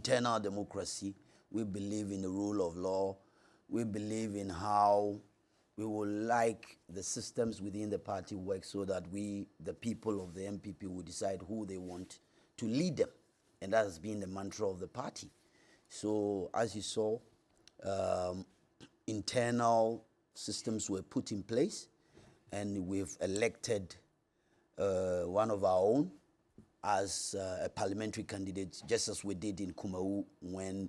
internal democracy. We believe in the rule of law. We believe in how we would like the systems within the party work so that we, the people of the NPP, will decide who they want to lead them. And that has been the mantra of the party. So as you saw, internal systems were put in place, and we've elected one of our own as a parliamentary candidate, just as we did in Kumau when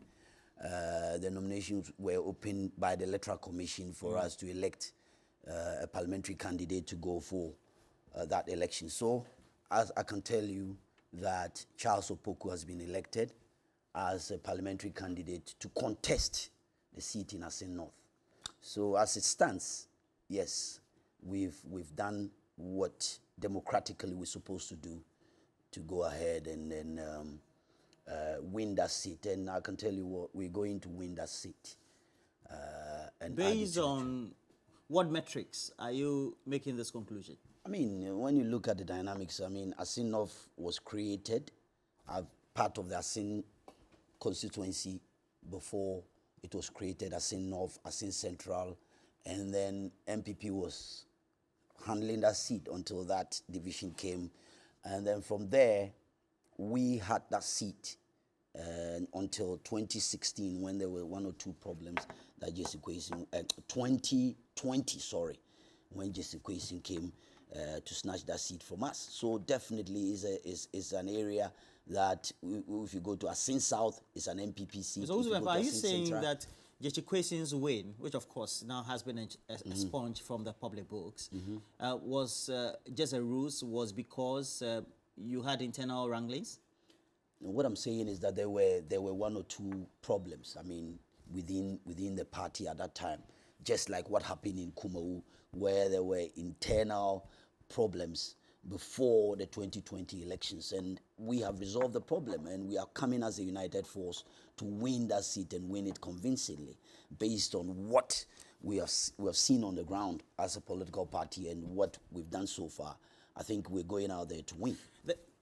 the nominations were opened by the Electoral Commission for us to elect a parliamentary candidate to go for that election. So, as I can tell you that Charles Opoku has been elected as a parliamentary candidate to contest the seat in Asin North. So, as it stands, yes, we've done what democratically we're supposed to do to go ahead and then win that seat. And I can tell you what, we're going to win that seat. And based on what metrics are you making this conclusion? I mean, when you look at the dynamics, I mean, Asin North was created as part of the Asin constituency before it was created, Asin North, Asin Central, and then NPP was handling that seat until that division came. And then from there, we had that seat until 2016 when there were one or two problems that Jesse Kwesi, 2020, sorry, when Jesse Kwesi came to snatch that seat from us. So definitely is an area that if you go to Asin South, it's an NPP seat. So are you saying that Jesse Kwesi's win, which of course now has been expunged from the public books, was just a ruse, was because you had internal wranglings? What I'm saying is that there were one or two problems, I mean, within the party at that time, just like what happened in Kumau, where there were internal problems before the 2020 elections. And we have resolved the problem, and we are coming as a united force to win that seat and win it convincingly based on what we have seen on the ground as a political party and what we've done so far. I think we're going out there to win.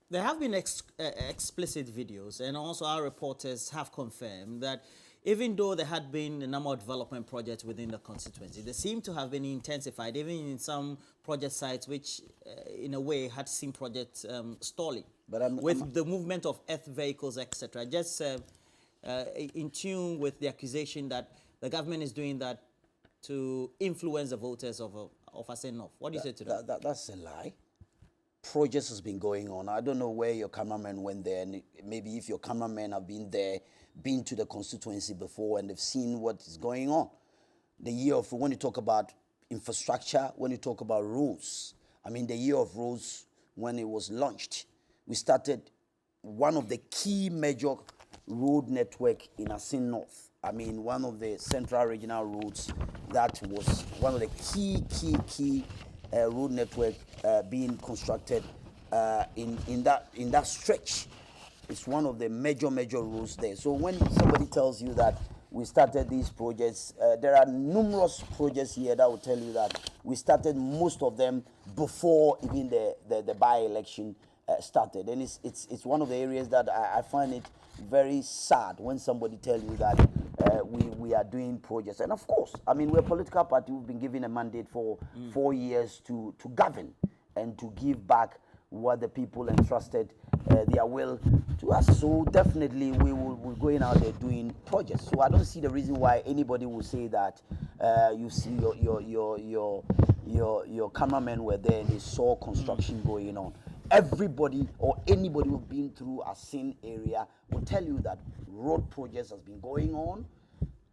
There have been explicit videos, and also our reporters have confirmed that even though there had been a number of development projects within the constituency, they seem to have been intensified, even in some project sites which, in a way, had seen projects stalling. But with the movement of earth vehicles, etc., just in tune with the accusation that the government is doing that to influence the voters of Asin North. What do you say to that? That's a lie. Projects has been going on. I don't know where your cameraman went there, and maybe if your cameramen have been there, been to the constituency before, and they've seen what is going on. The year of, when you talk about infrastructure, when you talk about roads, I mean, the year of roads, when it was launched, we started one of the key major road network in Asin North. I mean, one of the central regional roads that was one of the key road network being constructed in that stretch. It's one of the major roads there. So when somebody tells you that we started these projects, there are numerous projects here that will tell you that we started most of them before even the by-election started. And it's one of the areas that I find it very sad when somebody tells you that we are doing projects. And of course, I mean, we're a political party. We've been given a mandate for 4 years to govern and to give back what the people entrusted their will to us. So definitely we're going out there doing projects. So I don't see the reason why anybody will say that you see your cameramen were there and they saw construction going on. Everybody or anybody who's been through a Asin area will tell you that road projects has been going on.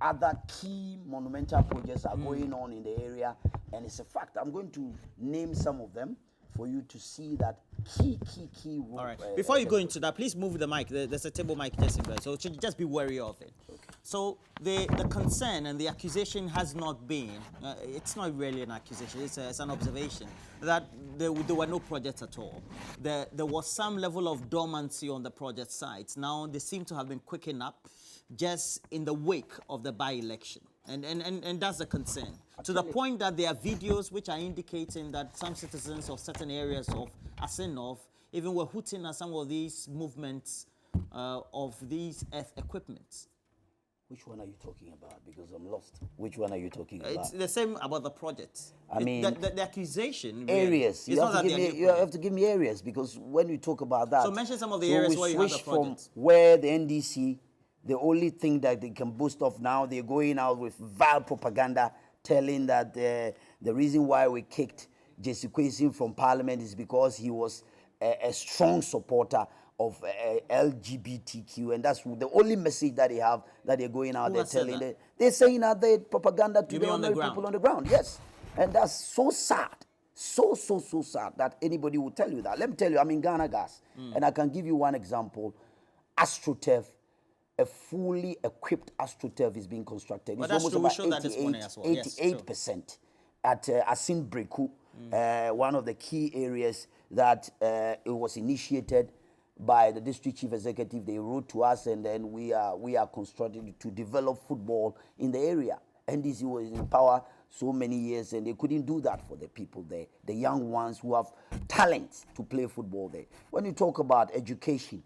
Other key monumental projects are going on in the area, and it's a fact. I'm going to name some of them for you to see that key road. All right. Before you go into that, please move the mic. There's a table mic just in there, so just be wary of it. Okay. So the concern and the accusation has not been, it's not really an accusation, it's an observation, that there were no projects at all. There was some level of dormancy on the project sites. Now they seem to have been quickened up just in the wake of the by-election. And that's the concern. To the point that there are videos which are indicating that some citizens of certain areas of Asin North even were hooting at some of these movements of these earth equipment. Which one are you talking about? Because I'm lost. Which one are you talking about? It's the same about the projects. I mean, the accusation. Areas. Really, you have to give me areas, because when you talk about that. So mention some of the areas where you have the projects. From where the NDC, the only thing that they can boast of now, they're going out with vile propaganda, telling that the reason why we kicked Jesse Kwesi from Parliament is because he was a strong supporter of LGBTQ, and that's the only message that they have, that they're going out there telling. They're saying that they propaganda to the ordinary people on the ground. Yes, and that's so sad, so sad that anybody will tell you that. Let me tell you, I'm in Ghana Gas, and I can give you one example. AstroTurf, a fully equipped AstroTurf is being constructed. But it's almost about 88% at Asin Breku, one of the key areas that it was initiated by the district chief executive. They wrote to us, and then we are constructing to develop football in the area. NDC was in power so many years, and they couldn't do that for the people there, the young ones who have talent to play football there. When you talk about education,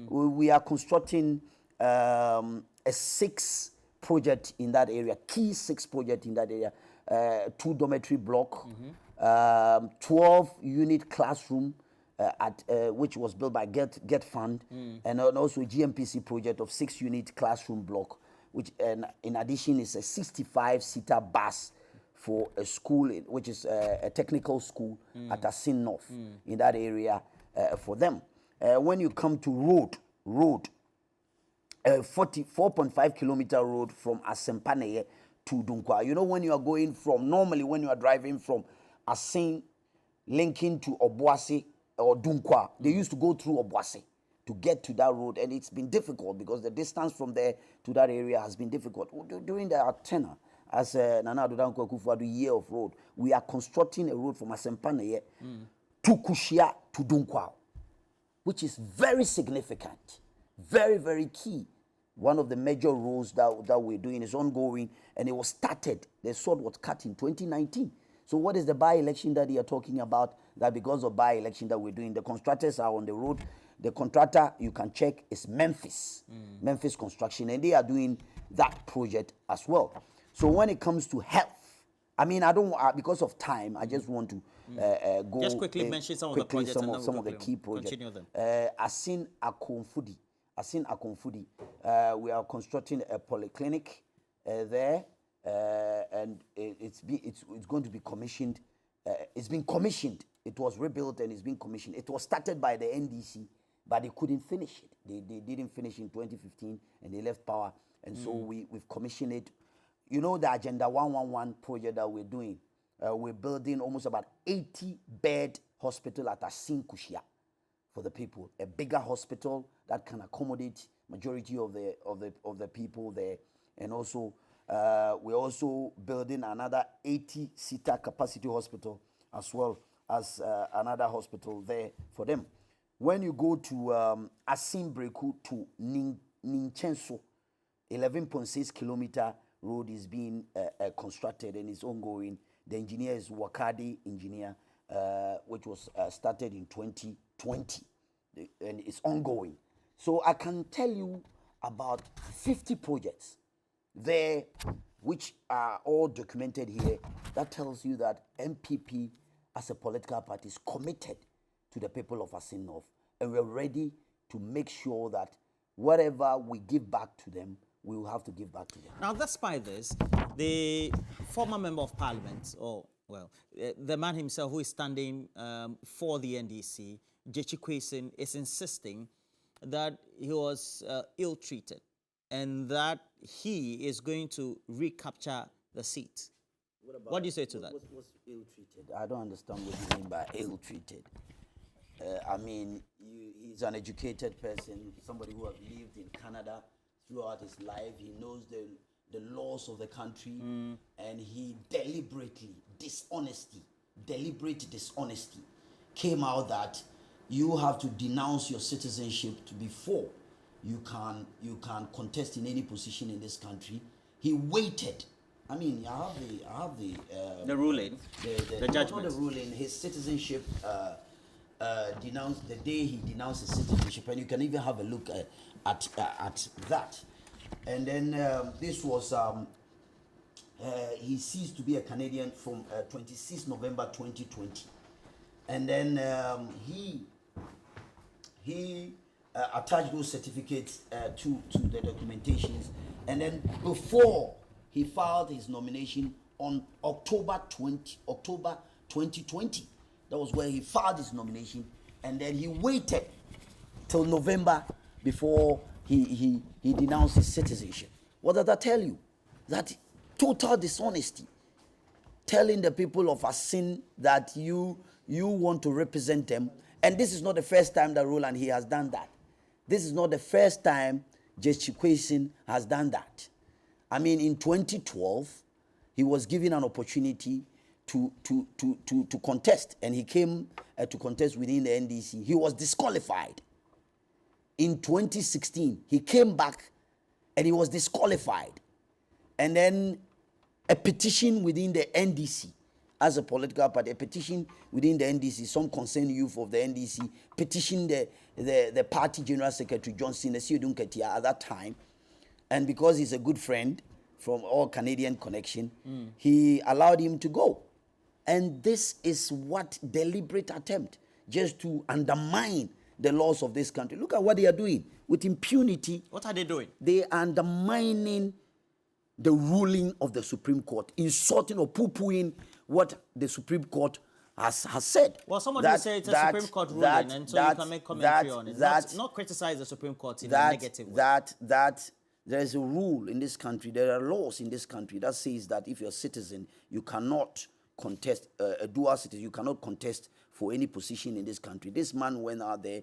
we are constructing a 6 project in that area, key 6 project in that area, 2 dormitory block, 12 unit classroom, which was built by Get Fund, and also a GMPC project of 6 unit classroom block, which in addition is a 65-seater bus for a school, which is a technical school at Asin North in that area for them. When you come to road, 4.5 kilometer road from Asempaneye to Dunkwa. You know, when you are going from, normally when you are driving from Asin linking to Obuasi or Dunkwa, they used to go through Obuasi to get to that road, and it's been difficult because the distance from there to that area has been difficult. During the tenure as Nana Adodankwa Akufo-Addo year of road, we are constructing a road from Asempaneye to Kushia to Dunkwa, which is very significant, very, very key. One of the major roads that we're doing is ongoing, and it was started, the sword was cut in 2019. So what is the by-election that they are talking about? That because of by-election that we're doing, the constructors are on the road. The contractor, you can check, is Memphis Construction, and they are doing that project as well. So when it comes to health, I mean, I don't because of time, I just want to go. Just quickly mention some of the projects, some of the key projects. Continue them. Asin Akonfudi, we are constructing a polyclinic there, and it's going to be commissioned. It's been commissioned. It was rebuilt and it's been commissioned. It was started by the NDC, but they couldn't finish it. They didn't finish in 2015, and they left power. And so we've commissioned it. You know, the Agenda 111 project that we're doing. We're building almost about 80-bed hospital at Asin Kushia for the people. A bigger hospital that can accommodate majority of the people there. And also, we're also building another 80-seater capacity hospital as well as another hospital there for them. When you go to Asin Breku to Ninchenso, 11.6 kilometer road is being constructed and is ongoing. The engineer is Wakadi Engineer, which was started in 2020, and it's ongoing. So I can tell you about 50 projects there, which are all documented here. That tells you that NPP, as a political party, is committed to the people of Asin North, and we're ready to make sure that whatever we give back to them, we will have to give back to them. Now, despite this, the former member of parliament, the man himself who is standing for the NDC, Jesse Kwesi, is insisting that he was ill-treated and that he is going to recapture the seat. What do you say to that? What's ill-treated? I don't understand what you mean by ill-treated. I mean, he's an educated person, somebody who has lived in Canada throughout his life. He knows the laws of the country, and he deliberate dishonesty came out that you have to denounce your citizenship before you can contest in any position in this country. He waited. I mean, I have the ruling, the judgment. Not the ruling. His citizenship denounced the day he denounced his citizenship, and you can even have a look at that. And then this was he ceased to be a Canadian from 26 November 2020, and then he attached those certificates to the documentations, and then before he filed his nomination on October 2020. That was where he filed his nomination, and then he waited till November before he denounced his citizenship. What does that tell you? That total dishonesty, telling the people of Asin that you want to represent them. And this is not the first time that Roland he has done that. This is not the first time Judge Chikwesin has done that. I mean, in 2012, he was given an opportunity to contest, and he came to contest within the NDC. He was disqualified. In 2016, he came back and he was disqualified. And then a petition within the NDC, as a political party, a petition within the NDC, some concerned youth of the NDC petitioned the party general secretary, Johnson Esiodun Ketia, at that time. And because he's a good friend from all Canadian connection, he allowed him to go. And this is what deliberate attempt, just to undermine the laws of this country. Look at what they are doing with impunity. What are they doing? They are undermining the ruling of the Supreme Court, insulting or poo-pooing what the Supreme Court has said. Well, somebody will say it's a Supreme Court ruling, and so you can make commentary on it. Not criticize the Supreme Court in a negative way. There is a rule in this country, there are laws in this country that says that if you're a citizen, you cannot contest, a dual citizen, you cannot contest for any position in this country. This man went out there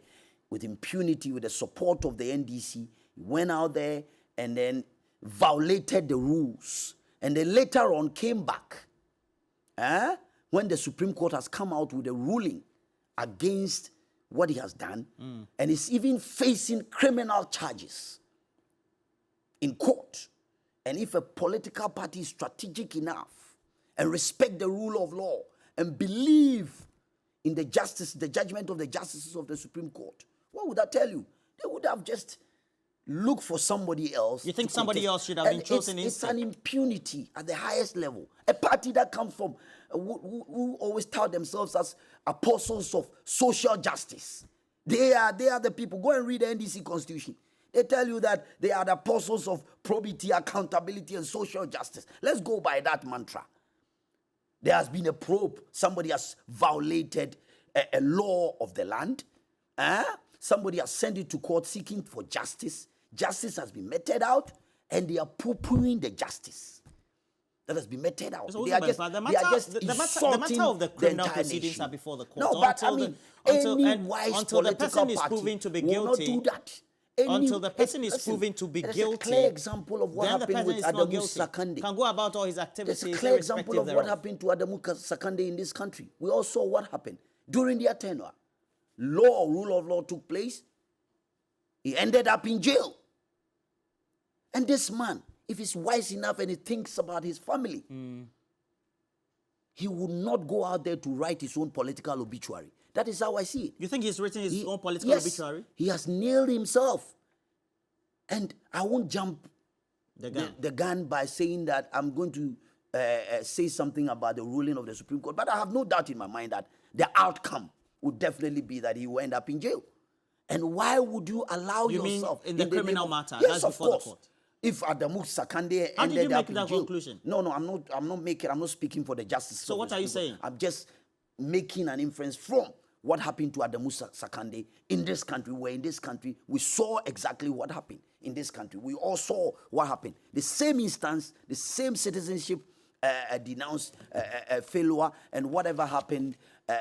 with impunity, with the support of the NDC. He went out there and then violated the rules. And then later on came back. When the Supreme Court has come out with a ruling against what he has done, and is even facing criminal charges in court. And if a political party is strategic enough and respect the rule of law and believe in the judgment of the justices of the Supreme Court, what would that tell you? They would have just looked for somebody else. You think somebody else should have been chosen instead? It's an impunity at the highest level. A party that comes from, who always tout themselves as apostles of social justice. They are the people. Go and read the NDC constitution. They tell you that they are the apostles of probity, accountability, and social justice. Let's go by that mantra. There has been a probe. Somebody has violated a law of the land. Somebody has sent it to court seeking for justice. Justice has been meted out, and they are poo-pooing the justice that has been meted out. They are just the matter of the criminal proceedings are before the court. No, but any wise political party will not do that. Until the person is proven to be guilty. There's a clear example of what happened with Adamu Sakande. Can go about all his activities. There's a clear example of what happened to Adamu Sakande in this country. We all saw what happened during their tenure. Rule of law took place. He ended up in jail. And this man, if he's wise enough and he thinks about his family, he would not go out there to write his own political obituary. That is how I see it. You think he's written his own political obituary? He has nailed himself. And I won't jump the gun by saying that I'm going to say something about the ruling of the Supreme Court. But I have no doubt in my mind that the outcome would definitely be that he will end up in jail. And why would you allow yourself... You mean in the criminal matter? Yes, of course. If Adamu Sakande How did you make in that jail, conclusion? No, I'm not speaking for the justice. So what are you saying? I'm just making an inference from what happened to Adamu Sakande in this country, where in this country we saw exactly what happened in this country. We all saw what happened. The same instance, the same citizenship denounced failure, and whatever happened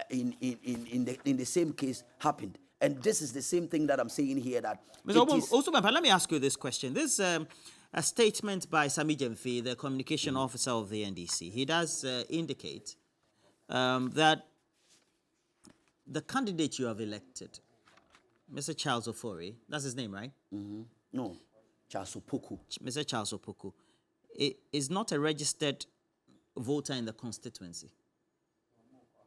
in the same case happened. And this is the same thing that I'm saying here. That also, let me ask you this question. This a statement by Sami Jemfi, the communication officer of the NDC. He does indicate that the candidate you have elected, Mr. Charles Ofori, that's his name, right? No, Charles Opoku. Mr. Charles Opoku is not a registered voter in the constituency.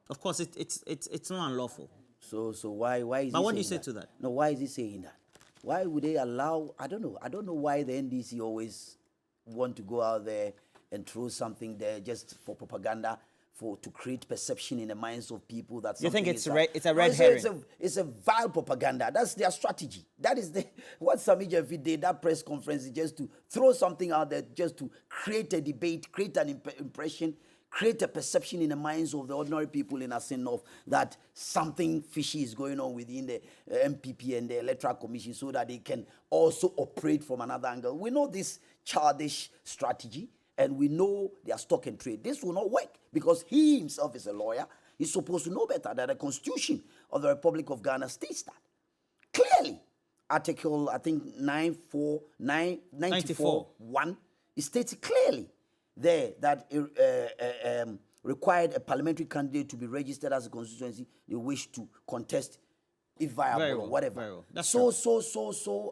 Of course, it's not unlawful. So why is But he what do you saying say to that? No, why is he saying that? Why would they allow? I don't know. I don't know why the NDC always want to go out there and throw something there just for propaganda, to create perception in the minds of people that You think something it's is it's a red herring? It's a vile propaganda. That's their strategy. That is what Sami Jeffy did. That press conference is just to throw something out there, just to create a debate, create an impression, create a perception in the minds of the ordinary people in Asin North that something fishy is going on within the NPP and the Electoral Commission, so that they can also operate from another angle. We know this childish strategy, and we know their stock and trade. This will not work because he himself is a lawyer. He's supposed to know better that the Constitution of the Republic of Ghana states that clearly. Article, I think, 94.1, it states clearly there that required a parliamentary candidate to be registered as a constituency they wish to contest if viable or whatever. That's so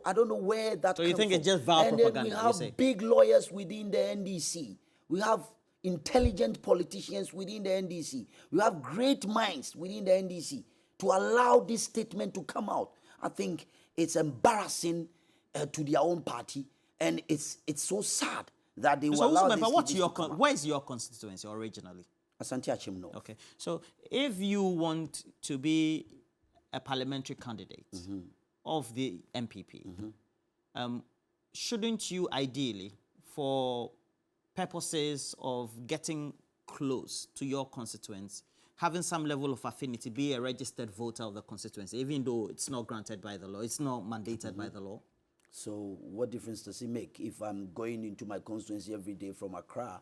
I don't know where that. So you think it's just vile propaganda? And then we have big lawyers within the NDC. We have intelligent politicians within the NDC. We have great minds within the NDC. To allow this statement to come out, I think it's embarrassing to their own party, and it's so sad that they will allow this. But where is your constituency originally? Asante Achim North. Okay, so if you want to be a parliamentary candidate of the NPP, shouldn't you ideally, for purposes of getting close to your constituents, having some level of affinity, be a registered voter of the constituency, even though it's not granted by the law, it's not mandated by the law? So what difference does it make if I'm going into my constituency every day from Accra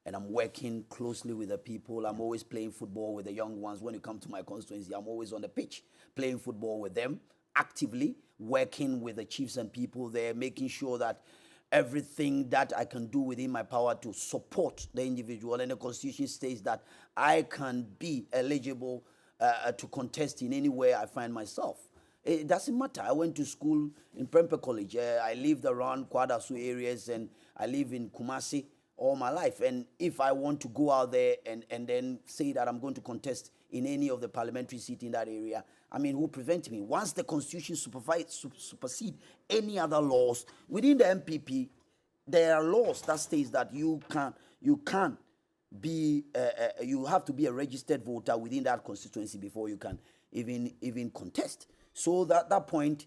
and I'm working closely with the people? I'm always playing football with the young ones. When you come to my constituency, I'm always on the pitch, playing football with them, actively working with the chiefs and people there, making sure that everything that I can do within my power to support the individual. And the Constitution states that I can be eligible to contest in anywhere I find myself. It doesn't matter. I went to school in Bempah College. I lived around Kwadasu areas, and I live in Kumasi all my life. And if I want to go out there and then say that I'm going to contest in any of the parliamentary seats in that area, I mean, who prevent me? Once the Constitution supersede any other laws within the NPP, there are laws that states that you have to be a registered voter within that constituency before you can even contest. So that point,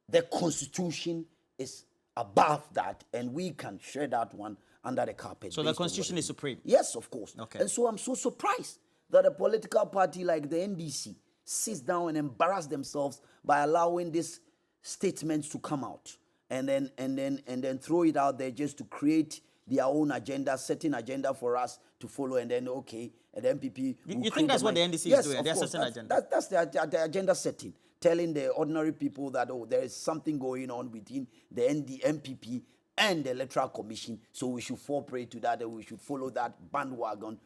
the Constitution is above that, and we can share that one under the carpet. So the Constitution is supreme? Yes, of course. Okay. And so I'm so surprised that a political party like the NDC sits down and embarrass themselves by allowing these statements to come out and then throw it out there just to create their own agenda, certain agenda for us to follow, and then okay, and the NPP. You think that's what the NDC is doing? They're setting agenda. That's the agenda setting, telling the ordinary people that there is something going on within the NPP and the Electoral Commission, so we should fall prey to that, and we should follow that bandwagon,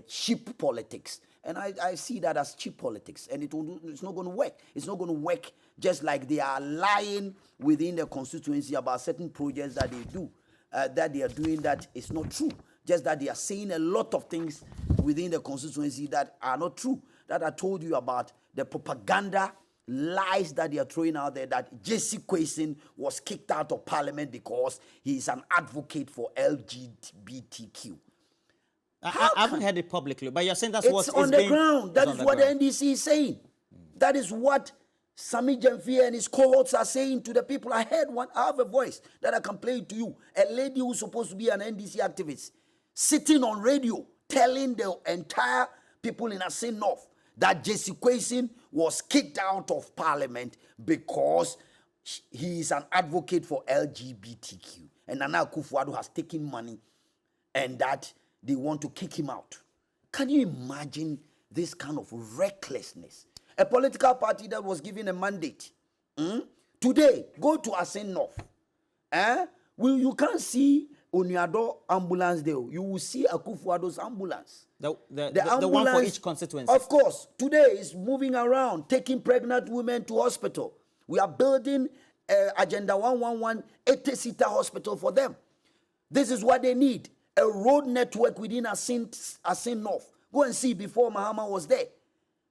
cheap politics. And I see that as cheap politics, and it's not going to work. It's not going to work, just like they are lying within the constituency about certain projects that they do, that they are doing that is not true. Just that they are saying a lot of things within the constituency that are not true, that I told you about, the propaganda lies that they are throwing out there, that J.C. Kwesen was kicked out of parliament because he is an advocate for LGBTQ. I haven't heard it publicly, but you're saying that's what's on the ground. That is what the NDC is saying. That is what Sami Jeffy and his cohorts are saying to the people. I have a voice that I can play to you. A lady who's supposed to be an NDC activist sitting on radio telling the entire people in Asin North that J.C. Kwesen was kicked out of parliament because he is an advocate for LGBTQ. And Nana Akufo-Addo has taken money and that they want to kick him out. Can you imagine this kind of recklessness? A political party that was given a mandate. Today, go to Asin North. You can't see Onyado ambulance there. You will see Akufo-Addo's ambulance. The one for each constituency. Of course. Today is moving around, taking pregnant women to hospital. We are building Agenda 111 80-seater hospital for them. This is what they need. A road network within Asin North. Go and see before Mahama was there.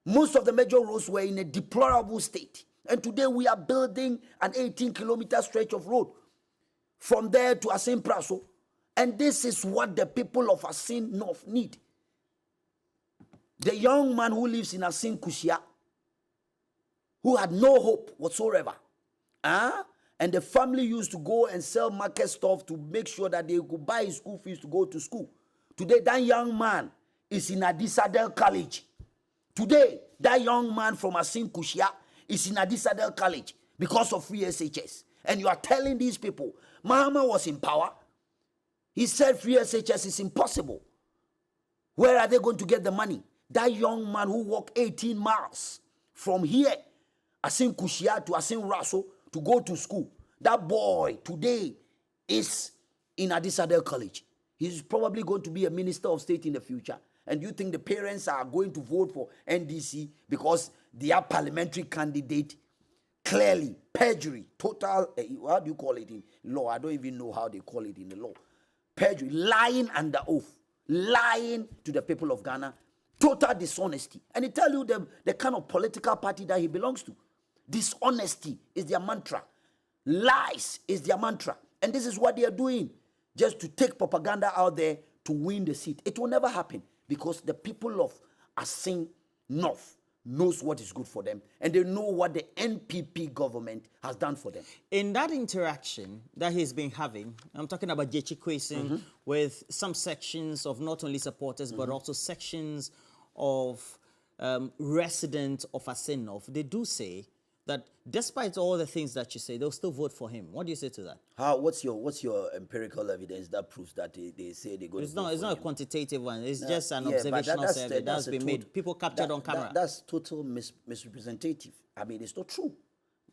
Most of the major roads were in a deplorable state. And today we are building an 18-kilometer stretch of road from there to Asin Praso. And this is what the people of Asin North need. The young man who lives in Asin Kushia, who had no hope whatsoever, and the family used to go and sell market stuff to make sure that they could buy his school fees to go to school. Today, that young man is in Adisadel College. Today, that young man from Asin Kushia is in Adisadel College because of free SHS. And you are telling these people, Mahama was in power. He said free SHS is impossible. Where are they going to get the money? That young man who walked 18 miles from here, Asin Kushia to Asin Raso, to go to school, that boy today is in Adisadel College. He's probably going to be a minister of state in the future. And you think the parents are going to vote for NDC because their parliamentary candidate, clearly perjury, total, how do you call it in law? I don't even know how they call it in the law. Perjury, lying under oath, lying to the people of Ghana, total dishonesty. And he tell you the kind of political party that he belongs to. Dishonesty is their mantra. Lies is their mantra. And this is what they are doing, just to take propaganda out there to win the seat. It will never happen because the people of Asin North knows what is good for them, and they know what the NPP government has done for them. In that interaction that he's been having, I'm talking about Jechi Kwesing with some sections of not only supporters, but also sections of residents of Asin North, they do say that despite all the things that you say, they'll still vote for him. What do you say to that? What's your empirical evidence that proves that they say they're going to vote for him? It's not a quantitative one. It's just an observational survey that's been made. People captured on camera. That's total misrepresentative. I mean, it's not true.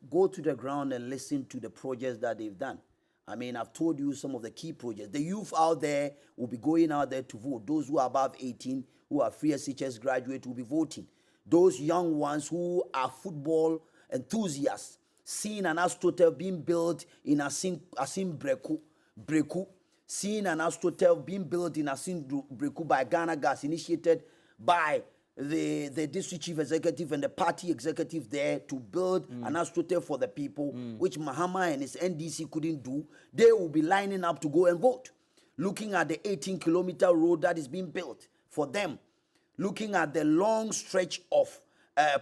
Go to the ground and listen to the projects that they've done. I mean, I've told you some of the key projects. The youth out there will be going out there to vote. Those who are above 18, who are free SHS graduates, will be voting. Those young ones who are football enthusiasts, seeing an astroturf being built in Asin Breku, seeing an astroturf being built in Asin Breku by Ghana Gas, initiated by the district chief executive and the party executive there to build an astroturf for the people, which Mahama and his NDC couldn't do. They will be lining up to go and vote. Looking at the 18-kilometer road that is being built for them, looking at the long stretch of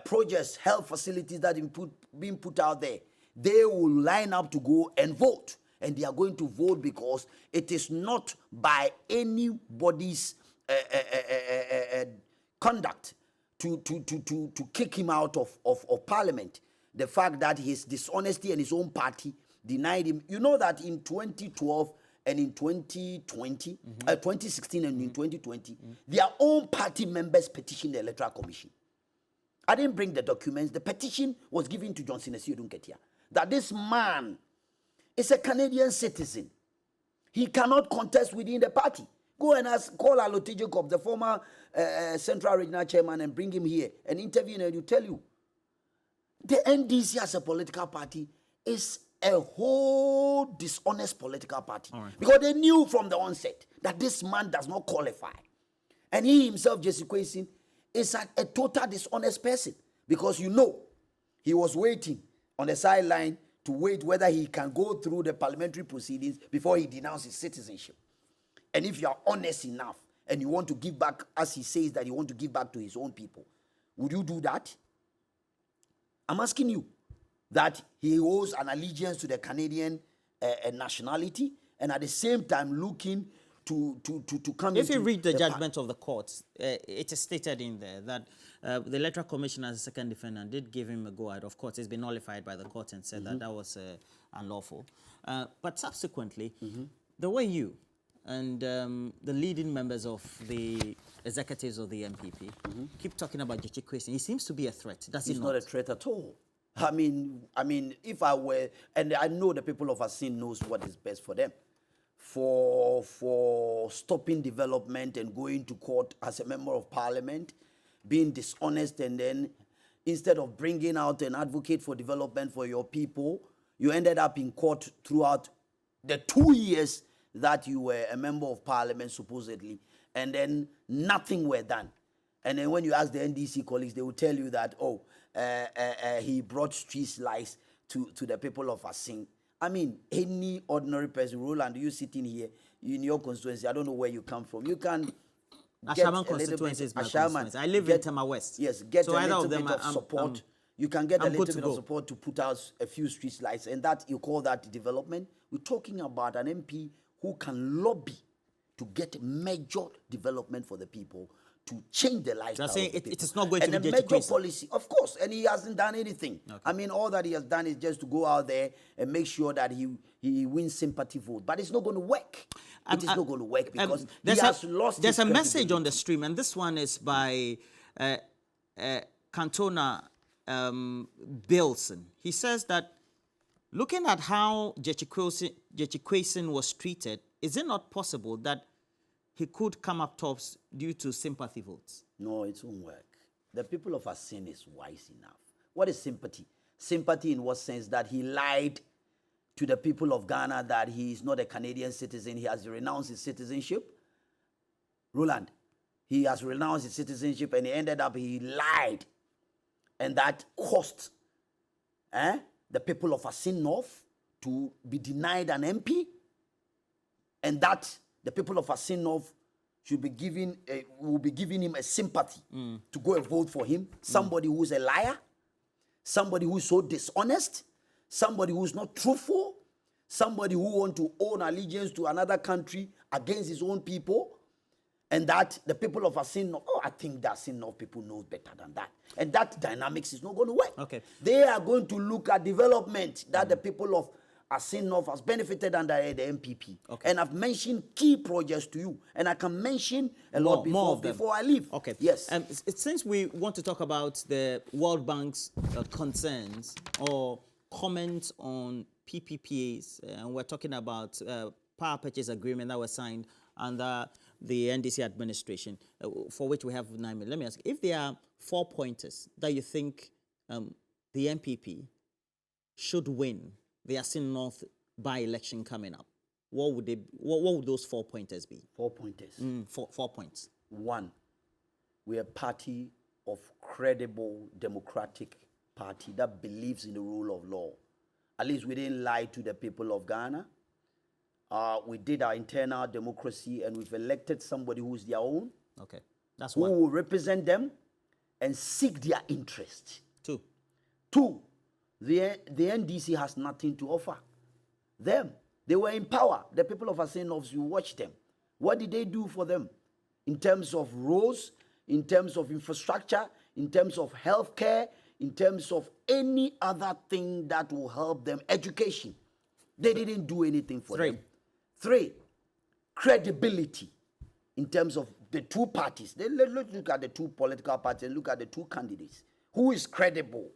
projects, health facilities that are being put out there, they will line up to go and vote. And they are going to vote because it is not by anybody's conduct to kick him out of parliament. The fact that his dishonesty and his own party denied him. You know that in 2012 and in 2020, 2016 and in 2020, their own party members petitioned the Electoral Commission. I didn't bring the documents. The petition was given to Johnson Esiodun-Ketia that this man is a Canadian citizen. He cannot contest within the party. Go and call Alote Jacob, the former Central Regional Chairman, and bring him here and interview him, and he'll tell you. The NDC as a political party is a whole dishonest political party. Because they knew from the onset that this man does not qualify. And he himself, Jechi Kwesing, is a total dishonest person, because you know he was waiting on the sideline to wait whether he can go through the parliamentary proceedings before he denounced his citizenship. And if you are honest enough and you want to give back, as he says that he wants to give back to his own people, would you do that? I'm asking you that he owes an allegiance to the Canadian nationality, and at the same time looking to come If you read the judgment of the courts, it is stated in there that the Electoral Commission as a second defendant did give him a go-ahead. Of course, it's been nullified by the court and said that was unlawful. But subsequently, the way you and the leading members of the executives of the NPP keep talking about Jechi Kwesing, he seems to be a threat. Does he not? He's not a threat at all. I mean, if I were, and I know the people of Asin knows what is best for them, for stopping development and going to court as a member of parliament, being dishonest, and then instead of bringing out an advocate for development for your people, you ended up in court throughout the 2 years that you were a member of parliament, supposedly, and then nothing were done. And then when you ask the NDC colleagues, they will tell you that, he brought street lights to the people of Assin. I mean, any ordinary person, Roland, you sitting here in your constituency, I don't know where you come from. You can Ashaman constituency is my constituency. I live in Tema West. Yes, get so a little bit of support. You can get a little bit of support to put out a few street lights, and that you call that development. We're talking about an MP who can lobby to get major development for the people, to change the lifestyle. You're saying of the people. It is not going to be a major policy, of course, and he hasn't done anything. Okay. I mean, all that he has done is just to go out there and make sure that he wins sympathy vote, but it's not going to work. It is not going to work because he has lost. There's a message on the stream, and this one is by Cantona Bilson. He says that looking at how Jechikwesin was treated, is it not possible that he could come up tops due to sympathy votes? No, it won't work. The people of Assin is wise enough. What is sympathy? Sympathy in what sense? That he lied to the people of Ghana that he is not a Canadian citizen. He has renounced his citizenship. Roland, he has renounced his citizenship and he lied. And that cost the people of Assin North to be denied an MP. And that the people of Assin North will be giving him a sympathy to go and vote for him. Somebody who's a liar, somebody who's so dishonest, somebody who's not truthful, somebody who wants to own allegiance to another country against his own people, and that the people of Assin North, I think that Assin North people know better than that. And that dynamics is not going to work. Okay. They are going to look at development that the people of Assin North has benefited under the NPP. Okay. And I've mentioned key projects to you, and I can mention a lot before I leave. Okay. Yes. Since we want to talk about the World Bank's concerns or comments on PPPAs, and we're talking about power purchase agreement that was signed under the NDC administration, for which we have 9 minutes. Let me ask, if there are 4 pointers that you think the NPP should win the Assin North by-election coming up, what would those 4 pointers be? 4 pointers. 4 points. 1, we're a party of credible democratic party that believes in the rule of law. At least we didn't lie to the people of Ghana. We did our internal democracy, and we've elected somebody who's their own. Okay, that's who one. will represent them and seek their interest. 2, the NDC has nothing to offer them. They were in power. The people of Assin North, you watch them. What did they do for them? In terms of roads, in terms of infrastructure, in terms of healthcare, in terms of any other thing that will help them, education. They didn't do anything for them. 3, credibility in terms of the two parties. Let's look at the two political parties and look at the two candidates. Who is credible?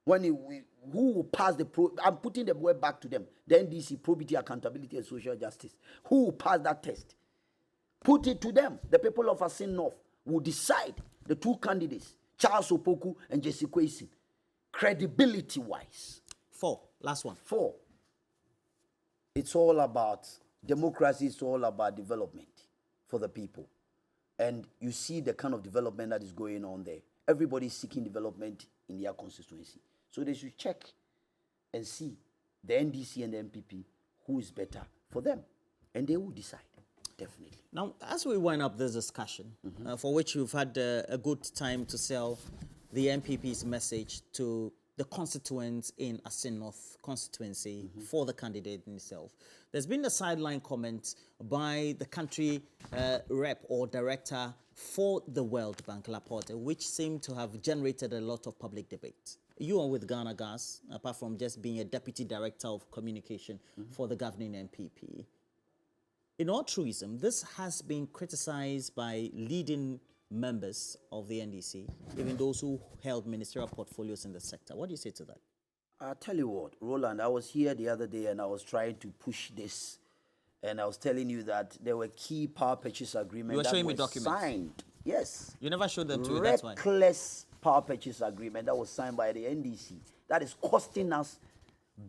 Who will pass I'm putting the word back to them. The NDC, probity, accountability, and social justice. Who will pass that test? Put it to them. The people of Assin North will decide the two candidates, Charles Opoku and Jechikwesin, credibility-wise. 4, last one. 4, it's all about democracy. It's all about development for the people. And you see the kind of development that is going on there. Everybody's seeking development in their constituency. So they should check and see the NDC and the NPP who is better for them. And they will decide, definitely. Now, as we wind up this discussion, for which you've had a good time to sell the NPP's message to the constituents in Assin North constituency for the candidate himself, there's been a sideline comment by the country rep or director for the World Bank, Laporte, which seemed to have generated a lot of public debate. You are with Ghana Gas, apart from just being a deputy director of communication for the governing NPP. In altruism, this has been criticized by leading members of the NDC, even those who held ministerial portfolios in the sector. What do you say to that? I'll tell you what, Roland, I was here the other day and I was trying to push this. And I was telling you that there were key power purchase agreements that were signed. Yes. You never showed them to me, that's why. Reckless power purchase agreement that was signed by the NDC. That is costing us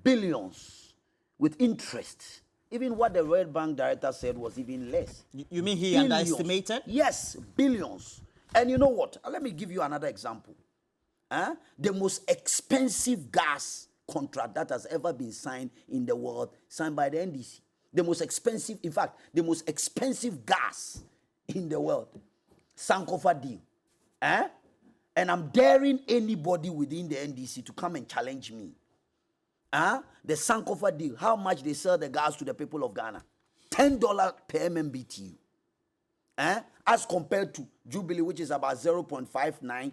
billions with interest. Even what the World Bank director said was even less. You mean he underestimated? Yes, billions. And you know what? Let me give you another example. The most expensive gas contract that has ever been signed in the world, signed by the NDC. The most expensive, in fact, the most expensive gas in the world. Sankofa deal. And I'm daring anybody within the NDC to come and challenge me. The Sankofa deal, how much they sell the gas to the people of Ghana? $10 per MMBTU. As compared to Jubilee, which is about 0.59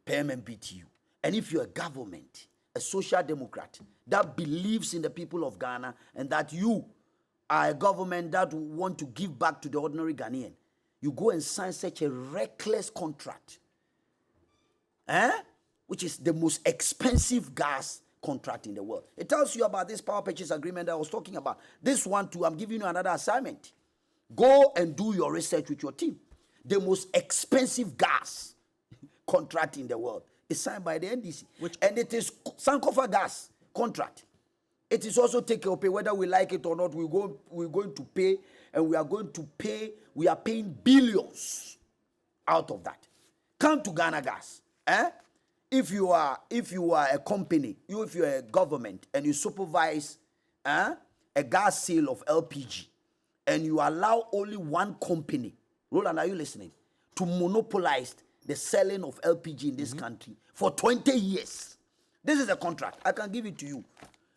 per MMBTU. And if you're a government, a social democrat that believes in the people of Ghana and that you are a government that want to give back to the ordinary Ghanaian, you go and sign such a reckless contract, which is the most expensive gas contract in the world. It tells you about this power purchase agreement that I was talking about. This one too, I'm giving you another assignment. Go and do your research with your team. The most expensive gas contract in the world is signed by the NDC. And it is Sankofa gas contract. It is also take or pay, whether we like it or not. We're going to pay, and we are going to pay. We are paying billions out of that. Come to Ghana Gas. If you are a company, if you're a government, and you supervise a gas sale of LPG, and you allow only one company, Roland, are you listening, to monopolize the selling of LPG in this country for 20 years. This is a contract. I can give it to you.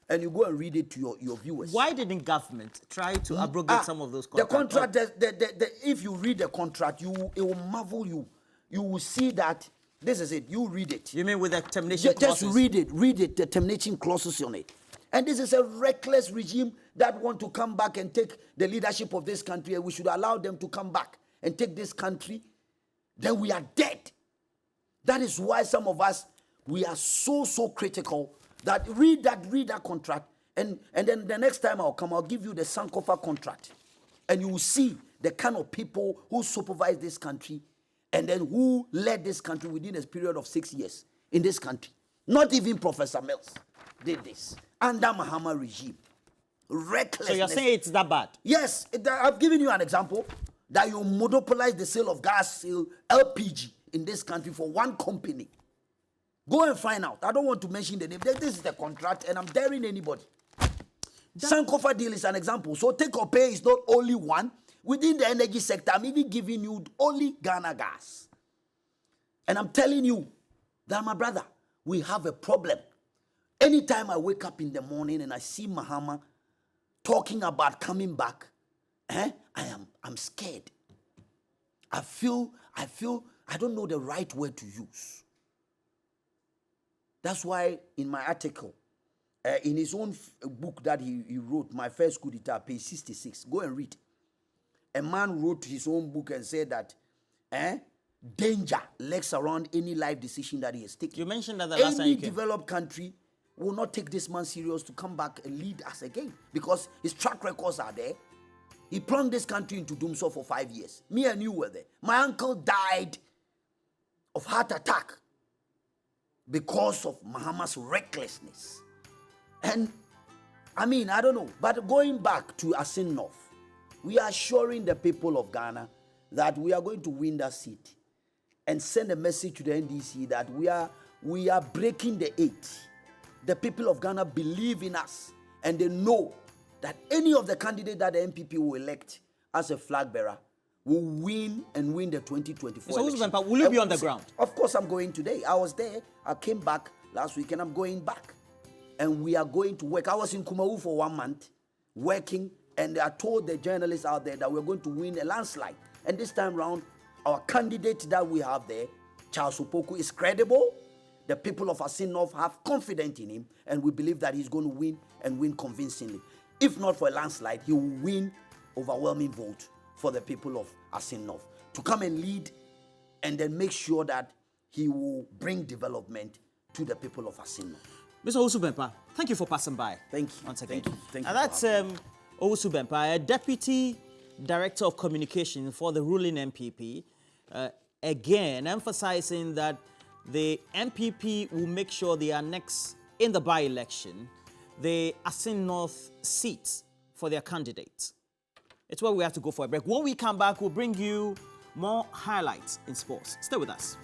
And you go and read it to your viewers. Why didn't government try to abrogate some of those contracts? The contract, if you read the contract, it will marvel you. You will see that this is it. You read it. You mean with the termination clauses? Just read it, the termination clauses on it. And this is a reckless regime that want to come back and take the leadership of this country, and we should allow them to come back and take this country. Then we are dead. That is why some of us, we are so critical that read that contract, and then the next time I'll come, I'll give you the Sankofa contract, and you will see the kind of people who supervise this country, and then who led this country within a period of 6 years in this country. Not even Professor Mills did this under Mahama regime. Recklessness. So you're saying it's that bad? Yes, I've given you an example that you monopolize the sale of gas, sale LPG in this country for one company. Go and find out. I don't want to mention the name. This is the contract, and I'm daring anybody. Sankofa deal is an example. So take or pay is not only one. Within the energy sector, I'm even giving you only Ghana Gas. And I'm telling you that, my brother, we have a problem. Anytime I wake up in the morning and I see Mahama talking about coming back, I'm scared. I feel, I don't know the right word to use. That's why in my article, in his own book that he wrote, My First Coup d'etat, page 66, go and read. A man wrote his own book and said that danger lurks around any life decision that he has taken. You mentioned that the last time you came. Any developed country will not take this man serious to come back and lead us again, because his track records are there. He plunged this country into doomsday for 5 years. Me and you were there. My uncle died of heart attack because of Mahama's recklessness. And I mean, I don't know, but going back to Asin North, we are assuring the people of Ghana that we are going to win that seat and send a message to the NDC that we are breaking the 8. The people of Ghana believe in us, and they know that any of the candidates that the NPP will elect as a flag bearer will win and win the 2024 election. So, Bempah, will you be on the ground? Of course, I'm going today. I was there. I came back last week, and I'm going back. And we are going to work. I was in Kumawu for 1 month working, and I told the journalists out there that we're going to win a landslide. And this time round, our candidate that we have there, Charles Opoku, is credible. The people of Asin North have confidence in him, and we believe that he's going to win and win convincingly. If not for a landslide, he will win overwhelming vote for the people of Asin North to come and lead, and then make sure that he will bring development to the people of Asin North. Mr. Owusu Bempah, thank you for passing by. Thank you. Once again. Thank you. And that's Owusu Bempah, a Deputy Director of Communication for the ruling NPP, again emphasizing that the NPP will make sure they are next in the by-election, the Asin North seats for their candidates. It's where we have to go for a break. When we come back, we'll bring you More highlights in sports. Stay with us.